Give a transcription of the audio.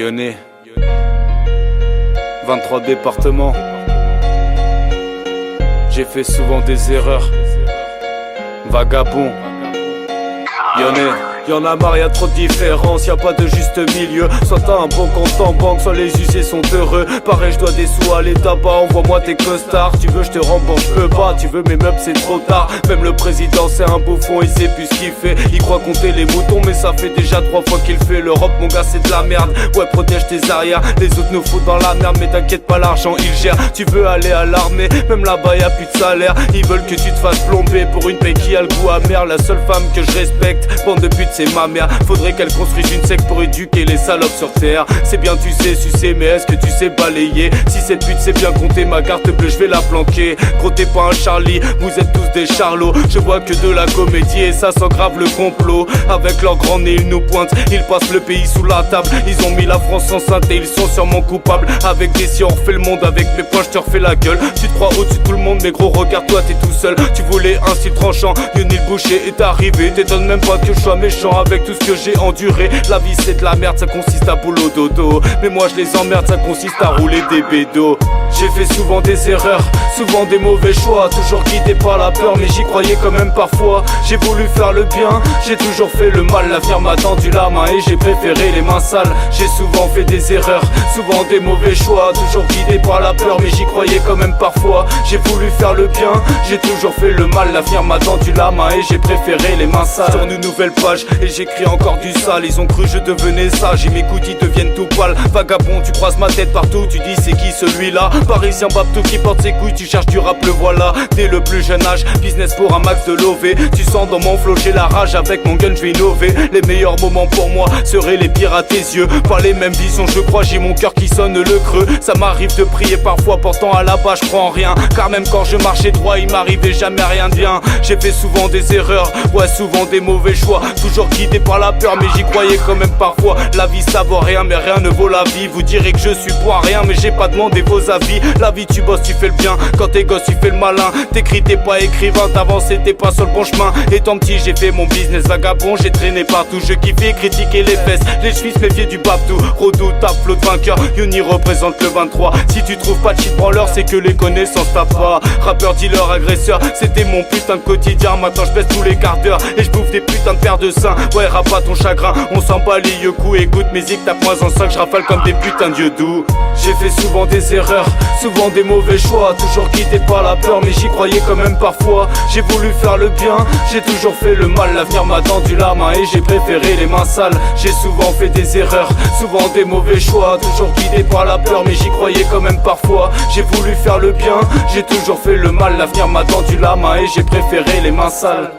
Lyonnais, 23 départements. J'ai fait souvent des erreurs. Vagabond, Lyonnais. Y'en a marre, y'a trop de différence, y'a pas de juste milieu. Soit t'as un bon compte en banque, soit les usés sont heureux. Pareil, je dois des sous à l'état bas, envoie-moi tes costards. Tu veux, je te rembourse, je peux pas. Tu veux mes meubles, c'est trop tard. Même le président, c'est un bouffon, il sait plus ce qu'il fait. Il croit compter les moutons, mais ça fait déjà 3 fois qu'il fait. L'Europe, mon gars, c'est de la merde. Ouais, protège tes arrières. Les autres nous foutent dans la merde, mais t'inquiète pas, l'argent, il gère. Tu veux aller à l'armée, même là-bas, y'a plus de salaire. Ils veulent que tu te fasses plomber pour une paix qui a le goût amer. La seule femme que je respecte, bande de pute, c'est ma mère. Faudrait qu'elle construise une secte pour éduquer les salopes sur terre. C'est bien, tu sais sucer, mais est-ce que tu sais balayer? Si cette pute sait bien compter, ma carte bleue, je vais la planquer. Gros, t'es pas un Charlie, vous êtes tous des charlots. Je vois que de la comédie et ça sent grave le complot. Avec leur grand nez, ils nous pointent, ils passent le pays sous la table. Ils ont mis la France enceinte et ils sont sûrement coupables. Avec des si on refait le monde, avec mes points, je te refais la gueule. Tu te crois au-dessus de tout le monde, mais gros, regarde-toi, t'es tout seul. Tu voulais un style tranchant, Yoni le boucher est arrivé. T'étonnes même pas que je sois méchant avec tout ce que j'ai enduré. La vie c'est de la merde, ça consiste à boulot dodo. Mais moi je les emmerde, ça consiste à rouler des bédos. J'ai fait souvent des erreurs, souvent des mauvais choix. Toujours guidé par la peur, mais j'y croyais quand même parfois. J'ai voulu faire le bien, j'ai toujours fait le mal. L'avenir m'a tendu la main et j'ai préféré les mains sales. J'ai souvent fait des erreurs, souvent des mauvais choix. Toujours guidé par la peur, mais j'y croyais quand même parfois. J'ai voulu faire le bien, j'ai toujours fait le mal. L'avenir m'a tendu la main et j'ai préféré les mains sales. Sur une nouvelle page et j'écris encore du sale. Ils ont cru je devenais sage et mes goudis deviennent tout pâles. Vagabond, tu croises ma tête partout, tu dis c'est qui celui-là? Parisien babtou qui porte ses couilles, tu cherches du rap, le voilà. Dès le plus jeune âge, business pour un max de lové. Tu sens dans mon flow, j'ai la rage, avec mon gun je vais innover. Les meilleurs moments pour moi seraient les pires à tes yeux. Pas les mêmes visions, je crois, j'ai mon cœur qui sonne le creux. Ça m'arrive de prier parfois, pourtant à la base je crois en rien. Car même quand je marchais droit, il m'arrivait jamais rien de bien. J'ai fait souvent des erreurs, ouais souvent des mauvais choix. Toujours guidé par la peur, mais j'y croyais quand même parfois. La vie ça vaut rien, mais rien ne vaut la vie. Vous direz que je suis pour rien, mais j'ai pas demandé vos avis. La vie tu bosses, tu fais le bien. Quand t'es gosse, tu fais le malin. T'écris, t'es pas écrivain, t'avances, t'es pas sur le bon chemin. Étant petit, j'ai fait mon business vagabond. J'ai traîné partout, je kiffais critiquer les fesses. Les chevilles méfier du babtou. Redoutable, flot de vainqueur. Yoni représente le 23. Si tu trouves pas de shit branleur, c'est que les connaissances t'as pas. Rappeur, dealer, agresseur, c'était mon putain de quotidien. Maintenant je baisse tous les quarts d'heure et je bouffe des putains de paires de seins. Ouais, rap pas ton chagrin, on s'en bat les yeux coups. Écoute musique, tape moins en 5, je rafale comme des putains de dieux doux. J'ai fait souvent des erreurs, souvent des mauvais choix. Toujours guidé par la peur, mais j'y croyais quand même parfois. J'ai voulu faire le bien, j'ai toujours fait le mal. L'avenir m'a tendu la main et j'ai préféré les mains sales. J'ai souvent fait des erreurs, souvent des mauvais choix. Toujours guidé par la peur, mais j'y croyais quand même parfois. J'ai voulu faire le bien, j'ai toujours fait le mal. L'avenir m'a tendu la main et j'ai préféré les mains sales.